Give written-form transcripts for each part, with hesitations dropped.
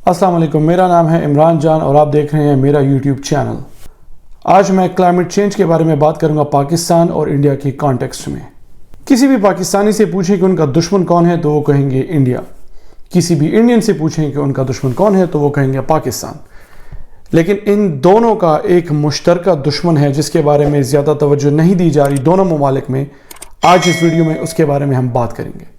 السلام علیکم، میرا نام ہے عمران جان اور آپ دیکھ رہے ہیں میرا یوٹیوب چینل۔ آج میں کلائمیٹ چینج کے بارے میں بات کروں گا پاکستان اور انڈیا کی کانٹیکسٹ میں۔ کسی بھی پاکستانی سے پوچھیں کہ ان کا دشمن کون ہے تو وہ کہیں گے انڈیا۔ کسی بھی انڈین سے پوچھیں کہ ان کا دشمن کون ہے تو وہ کہیں گے پاکستان۔ لیکن ان دونوں کا ایک مشترکہ دشمن ہے جس کے بارے میں زیادہ توجہ نہیں دی جا رہی دونوں ممالک میں۔ آج اس ویڈیو میں اس کے بارے میں ہم بات کریں گے۔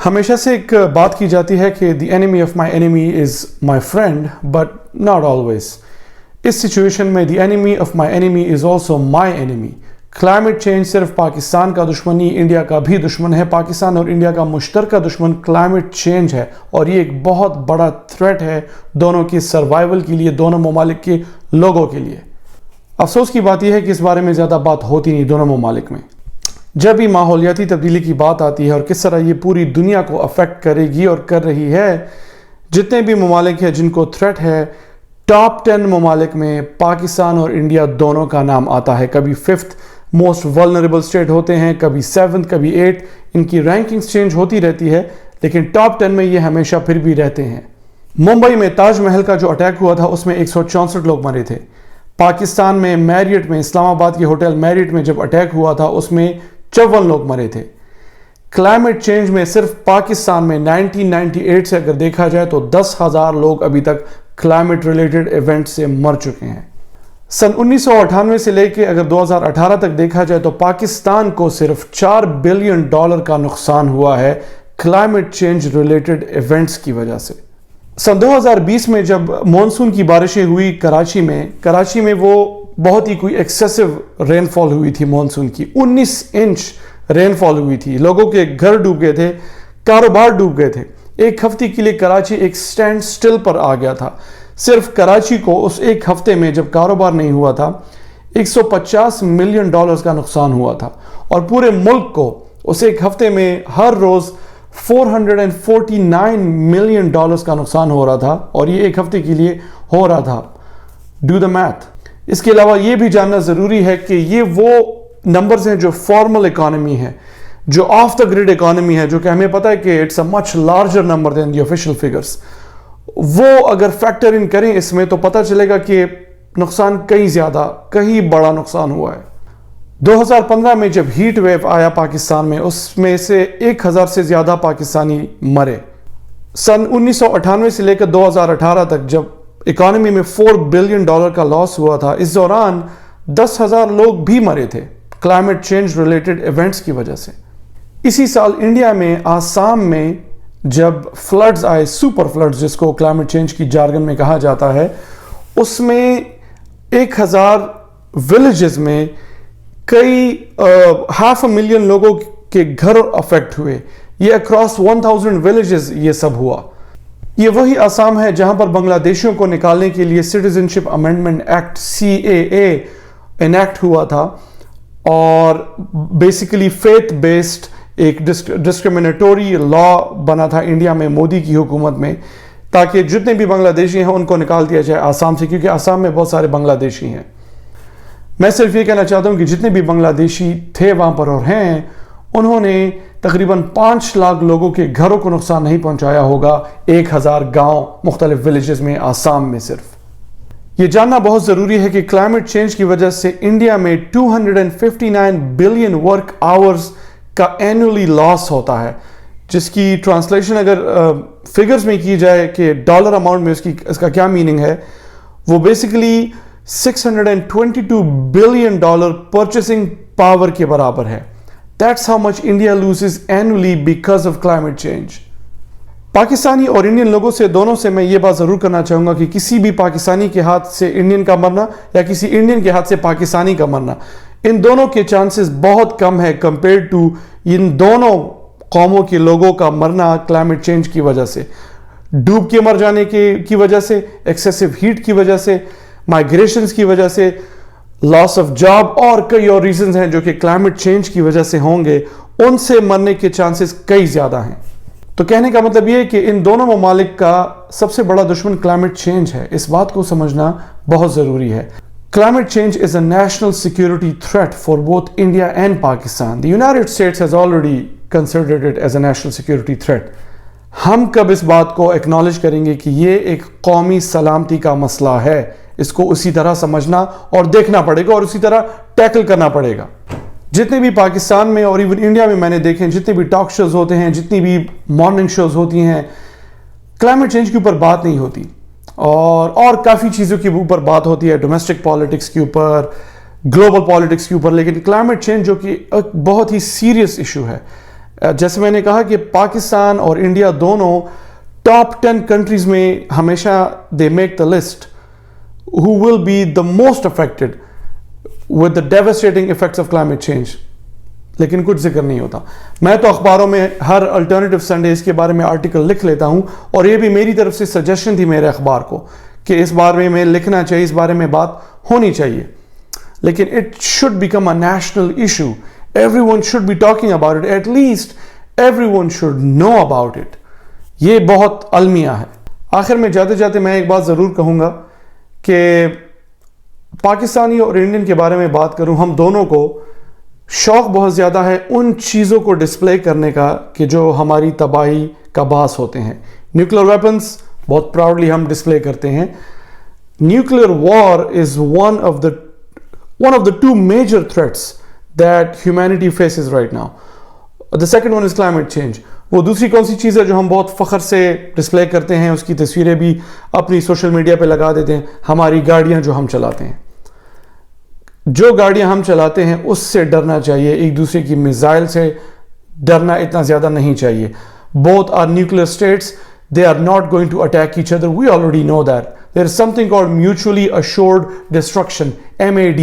ہمیشہ سے ایک بات کی جاتی ہے کہ the enemy of my enemy is my friend, but not always۔ اس سچویشن میں the enemy of my enemy is also my enemy۔ Climate change صرف پاکستان کا دشمن نہیں، انڈیا کا بھی دشمن ہے۔ پاکستان اور انڈیا کا مشترکہ دشمن کلائمیٹ چینج ہے اور یہ ایک بہت بڑا تھریٹ ہے دونوں کی سروائیول کے لیے، دونوں ممالک کے لوگوں کے لیے۔ افسوس کی بات یہ ہے کہ اس بارے میں زیادہ بات ہوتی نہیں دونوں ممالک میں۔ جب بھی ماحولیاتی تبدیلی کی بات آتی ہے اور کس طرح یہ پوری دنیا کو افیکٹ کرے گی اور کر رہی ہے، جتنے بھی ممالک ہیں جن کو تھریٹ ہے، ٹاپ 10 ممالک میں پاکستان اور انڈیا دونوں کا نام آتا ہے۔ کبھی 5th موسٹ ولنریبل اسٹیٹ ہوتے ہیں، کبھی 7th، کبھی 8th۔ ان کی رینکنگز چینج ہوتی رہتی ہے لیکن ٹاپ 10 میں یہ ہمیشہ پھر بھی رہتے ہیں۔ ممبئی میں تاج محل کا جو اٹیک ہوا تھا اس میں 164 لوگ مرے تھے۔ پاکستان میں میریٹ میں، اسلام آباد کے ہوٹل میریٹ میں جب اٹیک ہوا تھا اس میں 54 لوگ مرے تھے۔ کلائمیٹ چینج میں صرف پاکستان میں 1998 سے اگر دیکھا جائے تو 10,000 لوگ ابھی تک کلائمیٹ ریلیٹڈ ایونٹ سے مر چکے ہیں۔ سن 1998 سے لے کے اگر 2018 تک دیکھا جائے تو پاکستان کو صرف $4 بلین کا نقصان ہوا ہے کلائمیٹ چینج ریلیٹڈ ایونٹس کی وجہ سے۔ سن 2020 میں جب مونسون کی بارشیں ہوئی کراچی میں وہ بہت ہی کوئی ایکسیسو رین فال ہوئی تھی مونسون کی۔ 19 انچ رین فال ہوئی تھی، لوگوں کے گھر ڈوب گئے تھے، کاروبار ڈوب گئے تھے۔ ایک ہفتے کے لیے کراچی ایک سٹینڈ سٹل پر آ گیا تھا۔ صرف کراچی کو اس ایک ہفتے میں جب کاروبار نہیں ہوا تھا $150 ملین کا نقصان ہوا تھا، اور پورے ملک کو اس ایک ہفتے میں ہر روز $449 ملین کا نقصان ہو رہا تھا، اور یہ ایک ہفتے کے لیے ہو رہا تھا۔ Do the math. اس کے علاوہ یہ بھی جاننا ضروری ہے کہ یہ وہ نمبرز ہیں جو فارمل اکانومی ہے، جو آف دا گریڈ اکانومی ہے، جو کہ ہمیں پتہ ہے کہ it's a much larger number than the official figures. وہ اگر فیکٹر ان کریں اس میں تو پتہ چلے گا کہ نقصان کہیں بڑا نقصان ہوا ہے۔ 2015 میں جب ہیٹ ویو آیا پاکستان میں، اس میں سے 1000 سے زیادہ پاکستانی مرے۔ سن 1998 سے لے کر 2018 تک جب اکانومی میں $4 بلین کا لاس ہوا تھا، اس دوران 10,000 لوگ بھی مرے تھے کلائمیٹ چینج ریلیٹڈ ایونٹس کی وجہ سے۔ اسی سال انڈیا میں آسام میں جب فلڈز آئے، سپر فلڈز جس کو کلائمیٹ چینج کی جارگن میں کہا جاتا ہے، اس میں 1000 ولیجز میں کئی 500,000 لوگوں کے گھر افیکٹ ہوئے۔ یہ اکراس 1000 ولیجز یہ سب ہوا۔ یہ وہی آسام ہے جہاں پر بنگلہ دیشیوں کو نکالنے کے لیے citizenship amendment act CAA enact ہوا تھا، اور بیسیکلی فیتھ بیسڈ ایک ڈسکریمنیٹوری لا بنا تھا انڈیا میں مودی کی حکومت میں، تاکہ جتنے بھی بنگلہ دیشی ہیں ان کو نکال دیا جائے آسام سے، کیونکہ آسام میں بہت سارے بنگلہ دیشی ہیں۔ میں صرف یہ کہنا چاہتا ہوں کہ جتنے بھی بنگلہ دیشی تھے وہاں پر اور ہیں، انہوں نے تقریباً 5 لاکھ لوگوں کے گھروں کو نقصان نہیں پہنچایا ہوگا 1000 گاؤں مختلف ولیجز میں آسام میں صرف۔ یہ جاننا بہت ضروری ہے کہ کلائمیٹ چینج کی وجہ سے انڈیا میں 259 بلین ورک آورز کا اینولی لاس ہوتا ہے، جس کی ٹرانسلیشن اگر فگرز میں کی جائے کہ ڈالر اماؤنٹ میں اس کا کیا میننگ ہے، وہ بیسیکلی $622 بلین پرچیسنگ پاور کے برابر ہے۔ That's how much India loses annually because of climate change۔ Pakistani اور انڈین لوگوں سے دونوں سے میں یہ بات ضرور کرنا چاہوں گا کہ کسی بھی پاکستانی کے ہاتھ سے انڈین کا مرنا یا کسی انڈین کے ہاتھ سے پاکستانی کا مرنا، ان دونوں کے چانسز بہت کم ہے کمپیئر ٹو ان دونوں قوموں کے لوگوں کا مرنا کلائمیٹ چینج کی وجہ سے، ڈوب کے مر جانے کی وجہ سے، ایکسیسو ہیٹ کی وجہ سے، مائگریشنز کی وجہ سے، لاس آف جاب، اور کئی اور ریزنز ہیں جو کہ کلائمیٹ چینج کی وجہ سے ہوں گے، ان سے مرنے کے چانسز کئی زیادہ ہیں۔ تو کہنے کا مطلب یہ ہے کہ ان دونوں ممالک کا سب سے بڑا دشمن کلائمیٹ چینج ہے۔ اس بات کو سمجھنا بہت ضروری ہے۔ Climate change is a national security threat for both India and Pakistan. The United States has already considered it as a national security threat. ہم کب اس بات کو ایکنالج کریں گے کہ یہ ایک قومی سلامتی کا مسئلہ ہے؟ اس کو اسی طرح سمجھنا اور دیکھنا پڑے گا اور اسی طرح ٹیکل کرنا پڑے گا. جتنے بھی پاکستان میں اور ایون انڈیا میں میں نے دیکھے ہیں، جتنے بھی ٹاک شوز ہوتے ہیں، جتنی بھی مارننگ شوز ہوتی ہیں، کلائمیٹ چینج کے اوپر بات نہیں ہوتی، اور کافی چیزوں کے اوپر بات ہوتی ہے، ڈومیسٹک پالیٹکس کے اوپر، گلوبل پالیٹکس کے اوپر، لیکن کلائمیٹ چینج جو کہ ایک بہت ہی سیریس ایشو ہے. جیسے میں نے کہا کہ پاکستان اور انڈیا دونوں ٹاپ 10 کنٹریز میں ہمیشہ they make the list who will be the most affected with the devastating effects of climate change. لیکن کچھ ذکر نہیں ہوتا. میں تو اخباروں میں ہر الٹرنیٹیو سنڈے اس کے بارے میں آرٹیکل لکھ لیتا ہوں، اور یہ بھی میری طرف سے سجیشن تھی میرے اخبار کو کہ اس بارے میں لکھنا چاہیے، اس بارے میں بات ہونی چاہیے. لیکن it should become a national issue. Everyone should be talking about it. At least everyone should know about it. یہ بہت المیہ ہے. آخر میں جاتے جاتے میں ایک بات ضرور کہوں گا کہ پاکستانی اور انڈین کے بارے میں بات کروں، ہم دونوں کو شوق بہت زیادہ ہے ان چیزوں کو ڈسپلے کرنے کا کہ جو ہماری تباہی کا باعث ہوتے ہیں. نیوکلیر ویپنز بہت پراؤڈلی ہم ڈسپلے کرتے ہیں. Nuclear war is one of the two major threats that humanity faces right now. The second one is climate change. وہ دوسری کون سی چیز ہے جو ہم بہت فخر سے ڈسپلے کرتے ہیں، اس کی تصویریں بھی اپنی سوشل میڈیا پہ لگا دیتے ہیں؟ ہماری گاڑیاں جو ہم چلاتے ہیں. جو گاڑیاں ہم چلاتے ہیں اس سے ڈرنا چاہیے، ایک دوسرے کی میزائل سے ڈرنا اتنا زیادہ نہیں چاہیے. Both are nuclear states. They are not going to attack each other. We already know that. There is something called mutually assured destruction, MAD.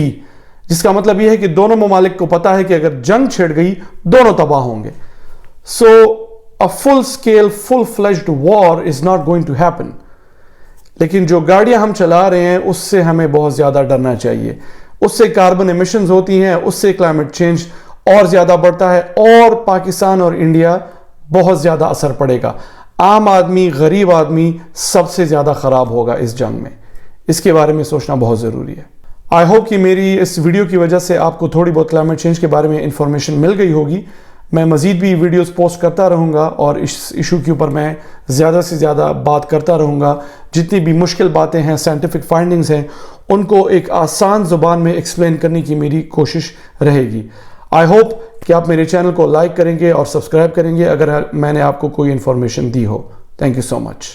جس کا مطلب یہ ہے کہ دونوں ممالک کو پتا ہے کہ اگر جنگ چھڑ گئی دونوں تباہ ہوں گے. So a full scale, full-fledged war is not going to happen. لیکن جو گاڑیاں ہم چلا رہے ہیں اس سے ہمیں بہت زیادہ ڈرنا چاہیے. اس سے کاربن ایمیشنز ہوتی ہیں، اس سے کلائمیٹ چینج اور زیادہ بڑھتا ہے، اور پاکستان اور انڈیا بہت زیادہ اثر پڑے گا. عام آدمی، غریب آدمی سب سے زیادہ خراب ہوگا اس جنگ میں. اس کے بارے میں سوچنا بہت ضروری ہے. آئی ہوپ کہ میری اس ویڈیو کی وجہ سے آپ کو تھوڑی بہت کلائمیٹ چینج کے بارے میں انفارمیشن مل گئی ہوگی. میں مزید بھی ویڈیوز پوسٹ کرتا رہوں گا اور اس ایشو کے اوپر میں زیادہ سے زیادہ بات کرتا رہوں گا. جتنی بھی مشکل باتیں ہیں، سائنٹیفک فائنڈنگز ہیں، ان کو ایک آسان زبان میں ایکسپلین کرنے کی میری کوشش رہے گی. آئی ہوپ کہ آپ میرے چینل کو لائک کریں گے اور سبسکرائب کریں گے اگر میں نے آپ کو کوئی information the who. Thank you so much.